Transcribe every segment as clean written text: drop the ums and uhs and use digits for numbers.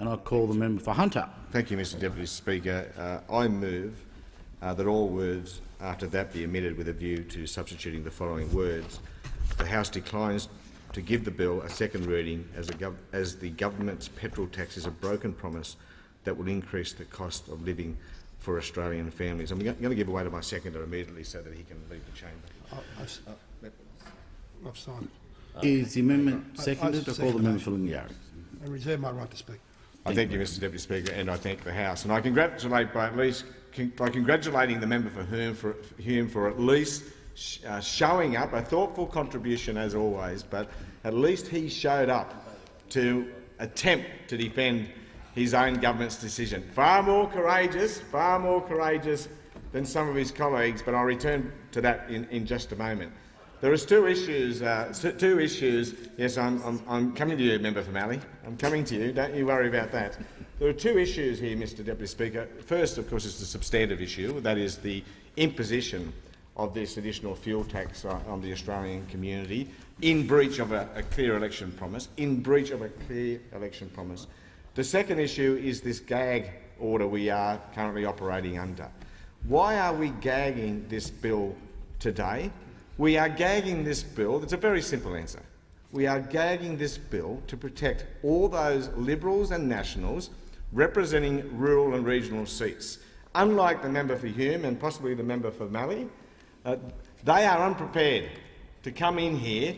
And I call the member for Hunter. Thank you, Mr Deputy Speaker. I move that all words after that be omitted with a view to substituting the following words. The House declines to give the bill a second reading as the government's petrol tax is a broken promise that will increase the cost of living for Australian families. I'm going to give away to my seconder immediately so that he can leave the chamber. I've signed it. Is the amendment seconded? I call the member for Lingiari. I reserve my right to speak. I thank you, Mr Deputy Speaker, and I thank the House. And I congratulate by congratulating the member for Hume for at least showing up, a thoughtful contribution as always, but at least he showed up to attempt to defend his own government's decision. Far more courageous than some of his colleagues, but I'll return to that in just a moment. There is two issues. Yes, I'm coming to you, Member for Mallee. I'm coming to you. Don't you worry about that. There are two issues here, Mr Deputy Speaker. First, of course, is the substantive issue. That is the imposition of this additional fuel tax on the Australian community in breach of a clear election promise. The second issue is this gag order we are currently operating under. Why are we gagging this bill today? We are gagging this bill. It's a very simple answer. We are gagging this bill to protect all those Liberals and Nationals representing rural and regional seats. Unlike the member for Hume and possibly the member for Mallee, they are unprepared to come in here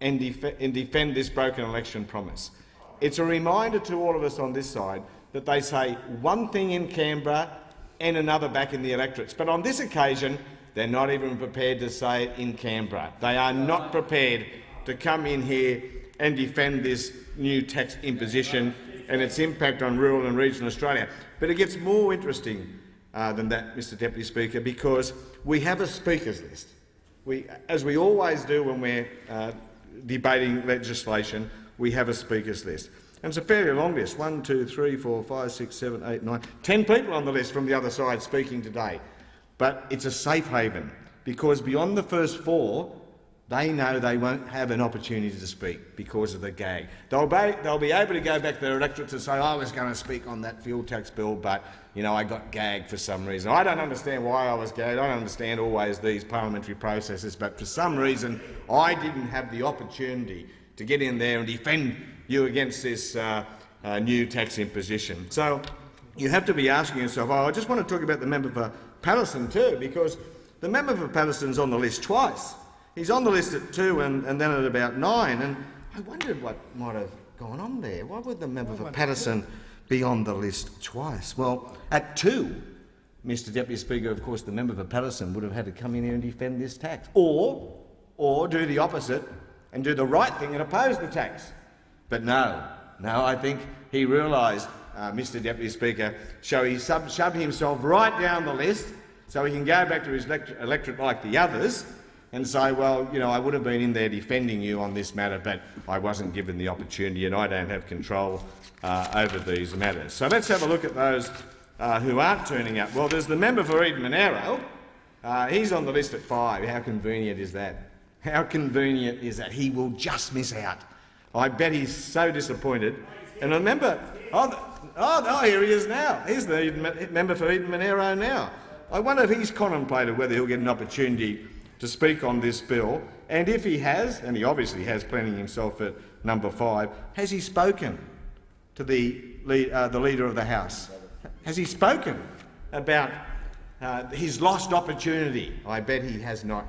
and defend this broken election promise. It's a reminder to all of us on this side that they say one thing in Canberra and another back in the electorates. But on this occasion, they're not even prepared to say it in Canberra. They are not prepared to come in here and defend this new tax imposition and its impact on rural and regional Australia. But it gets more interesting than that, Mr Deputy Speaker, because we have a speakers list. As we always do when we're debating legislation, we have a speakers list. And it's a fairly long list. 1, 2, 3, 4, 5, 6, 7, 8, 9, 10 people on the list from the other side speaking today. But it's a safe haven, because beyond the first 4, they know they won't have an opportunity to speak because of the gag. They'll be able to go back to their electorates and say, I was going to speak on that fuel tax bill, but I got gagged for some reason. I don't understand why I was gagged. I don't understand always these parliamentary processes, but for some reason I didn't have the opportunity to get in there and defend you against this new tax imposition. So you have to be asking yourself, I just want to talk about the member for Patterson too, because the member for Patterson's on the list twice. He's on the list at 2 and then at about 9, and I wondered what might have gone on there. Why would the member for Patterson be on the list twice? Well, at 2, Mr Deputy Speaker, of course, the member for Patterson would have had to come in here and defend this tax, or do the opposite and do the right thing and oppose the tax. But no, I think he realised, Mr Deputy Speaker, so he shoved himself right down the list so he can go back to his electorate like the others and say, well, I would have been in there defending you on this matter, but I wasn't given the opportunity and I don't have control over these matters. So let's have a look at those who aren't turning up. Well, there's the member for Eden Monaro. He's on the list at 5. How convenient is that? How convenient is that? He will just miss out. I bet he's so disappointed. And remember, here he is now. He's the member for Eden Monaro now. I wonder if he's contemplated whether he'll get an opportunity to speak on this bill, and if he has, and he obviously has, planning himself at number 5, has he spoken to the Leader of the House? Has he spoken about his lost opportunity? I bet he has not.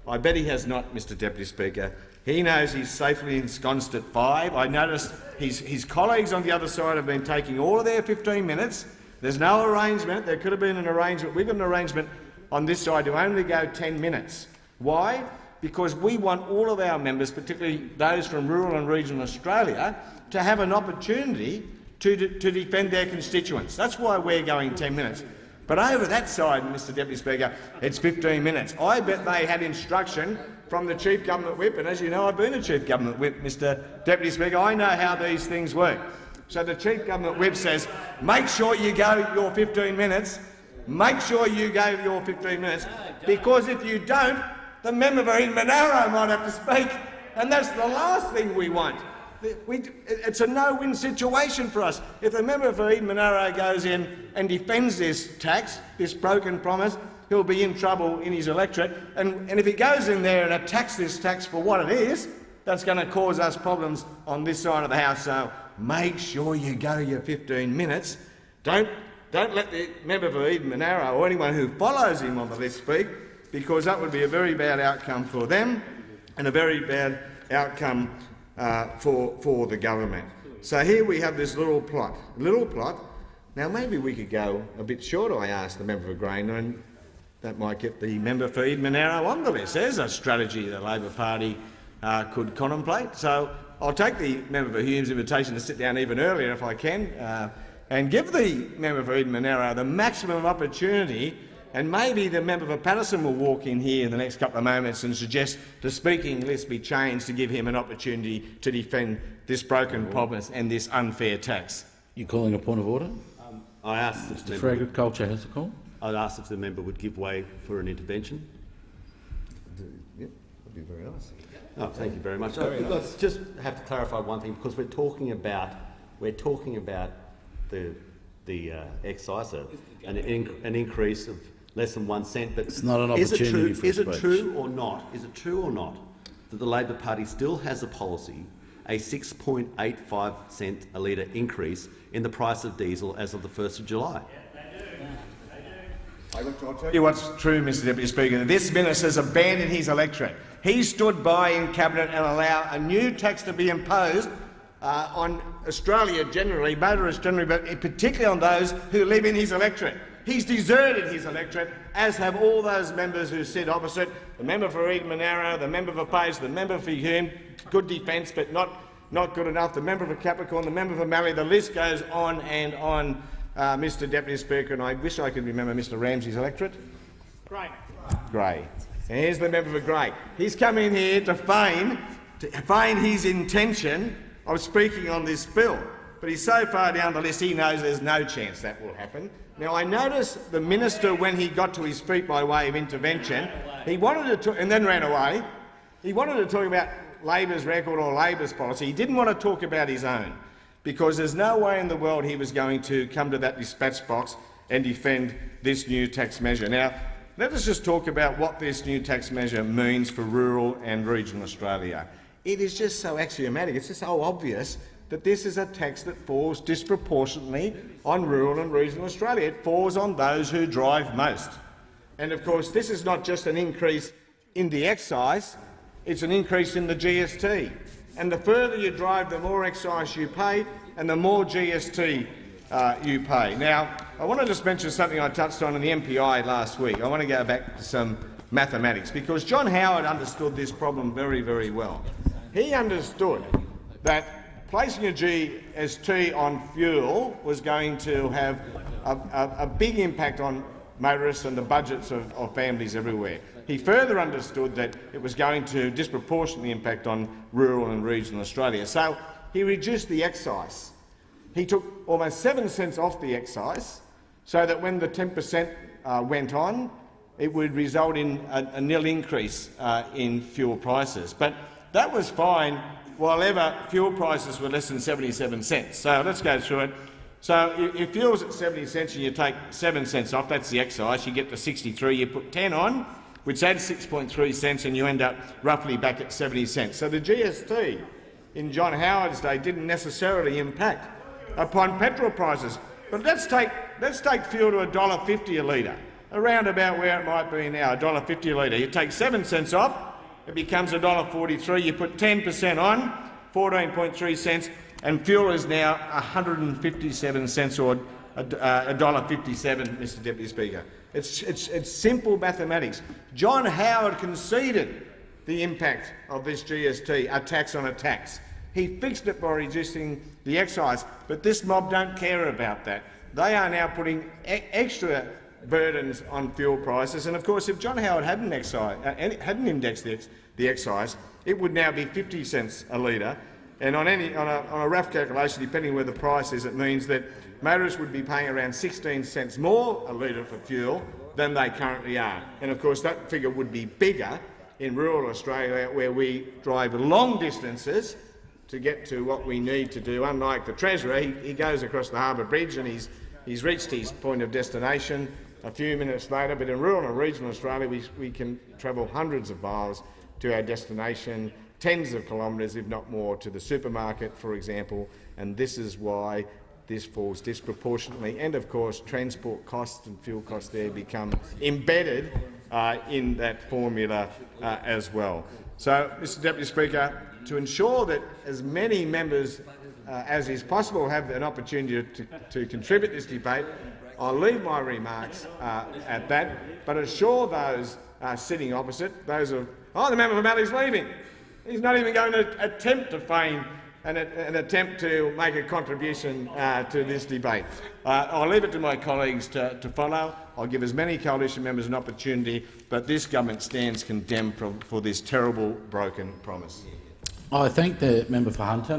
Mr Deputy Speaker. He knows he's safely ensconced at 5. I noticed his colleagues on the other side have been taking all of their 15 minutes. There's no arrangement. There could have been an arrangement. We've got an arrangement on this side to only go 10 minutes. Why? Because we want all of our members, particularly those from rural and regional Australia, to have an opportunity to defend their constituents. That's why we're going 10 minutes. But over that side, Mr Deputy Speaker, it's 15 minutes. I bet they had instruction from the Chief Government Whip, and as you know, I've been a Chief Government Whip, Mr Deputy Speaker. I know how these things work. So the Chief Government Whip says, make sure you go your 15 minutes, make sure you go your 15 minutes, because if you don't, the member for Eden Monaro might have to speak, and that's the last thing we want. It's a no-win situation for us. If the member for Eden Monaro goes in and defends this tax, this broken promise, he'll be in trouble in his electorate. And if he goes in there and attacks this tax for what it is, that's going to cause us problems on this side of the House. So make sure you go your 15 minutes. Don't let the member for Eden Monaro or anyone who follows him on the list speak, because that would be a very bad outcome for them and a very bad outcome for the government. So here we have this little plot. Now maybe we could go a bit shorter, I asked the member for Grainer, and that might get the member for Eden Monaro on the list. There's a strategy the Labor Party could contemplate. So I'll take the member for Hume's invitation to sit down even earlier if I can, and give the member for Eden Monaro the maximum opportunity. And maybe the member for Patterson will walk in here in the next couple of moments and suggest the speaking list be changed to give him an opportunity to defend this broken promise and this unfair tax. You calling a point of order? I asked if Mr. for Agriculture has a call. I'd ask if the member would give way for an intervention. Yep, that'd be very nice. Oh, thank you very much. I just have to clarify one thing, because we're talking about the excise, an increase of less than 1 cent. But it's not an opportunity for is it speech. true or not? Is it true or not that the Labor Party still has a policy, a 6.85 cent a litre increase in the price of diesel as of the 1st of July? I'll tell you what's true, Mr Deputy Speaker. This minister's abandoned his electorate. He stood by in Cabinet and allowed a new tax to be imposed on Australia generally, motorists generally, but particularly on those who live in his electorate. He's deserted his electorate, as have all those members who sit opposite, the member for Eden Monaro, the member for Page, the member for Hume, good defence but not good enough, the member for Capricorn, the member for Mallee, the list goes on and on, Mr Deputy Speaker, and I wish I could remember Mr Ramsey's electorate. Grey. And here's the member for Grey. He's come in here to feign his intention of speaking on this bill, but he's so far down the list he knows there's no chance that will happen. Now, I noticed the minister, when he got to his feet by way of intervention, he wanted to and then ran away. He wanted to talk about Labor's record or Labor's policy. He didn't want to talk about his own, because there's no way in the world he was going to come to that dispatch box and defend this new tax measure. Now, let us just talk about what this new tax measure means for rural and regional Australia. It is just so axiomatic, it's just so obvious that this is a tax that falls disproportionately on rural and regional Australia. It falls on those who drive most. And of course, this is not just an increase in the excise, it's an increase in the GST. And the further you drive, the more excise you pay and the more GST you pay. Now, I want to just mention something I touched on in the MPI last week. I want to go back to some mathematics, because John Howard understood this problem very, very well. He understood that placing a GST on fuel was going to have a big impact on motorists and the budgets of families everywhere. He further understood that it was going to disproportionately impact on rural and regional Australia. So he reduced the excise. He took almost 7 cents off the excise, so that when the 10% went on, it would result in a nil increase in fuel prices. But that was fine while ever fuel prices were less than 77 cents. So let's go through it. So if fuel's at 70 cents and you take 7 cents off, that's the excise, you get to 63, you put 10 on, which adds 6.3 cents, and you end up roughly back at 70 cents. So the GST in John Howard's day didn't necessarily impact upon petrol prices. But let's take fuel to $1.50 a litre, around about where it might be now, $1.50 a litre. You take 7 cents off, it becomes $1.43. You put 10% on, 14.3 cents, and fuel is now 157 cents, or $1.57, Mr Deputy Speaker. It's simple mathematics. John Howard conceded the impact of this GST, a tax on a tax. He fixed it by reducing the excise, but this mob don't care about that. They are now putting extra burdens on fuel prices, and of course, if John Howard hadn't indexed the excise, it would now be 50 cents a litre. And on a rough calculation, depending where the price is, it means that motorists would be paying around 16 cents more a litre for fuel than they currently are. And of course, that figure would be bigger in rural Australia, where we drive long distances to get to what we need to do. Unlike the Treasurer, he goes across the Harbour Bridge and he's reached his point of destination a few minutes later, but in rural and regional Australia we can travel hundreds of miles to our destination, tens of kilometres, if not more, to the supermarket, for example, and this is why this falls disproportionately, and of course transport costs and fuel costs there become embedded in that formula as well. So, Mr Deputy Speaker, to ensure that as many members as is possible have an opportunity to contribute to this debate, I'll leave my remarks at that, but assure those sitting opposite, those of... Oh, the member for Mallee's leaving. He's not even going to attempt to feign an attempt to make a contribution to this debate. I'll leave it to my colleagues to follow. I'll give as many coalition members an opportunity, but this government stands condemned for this terrible, broken promise. I thank the member for Hunter.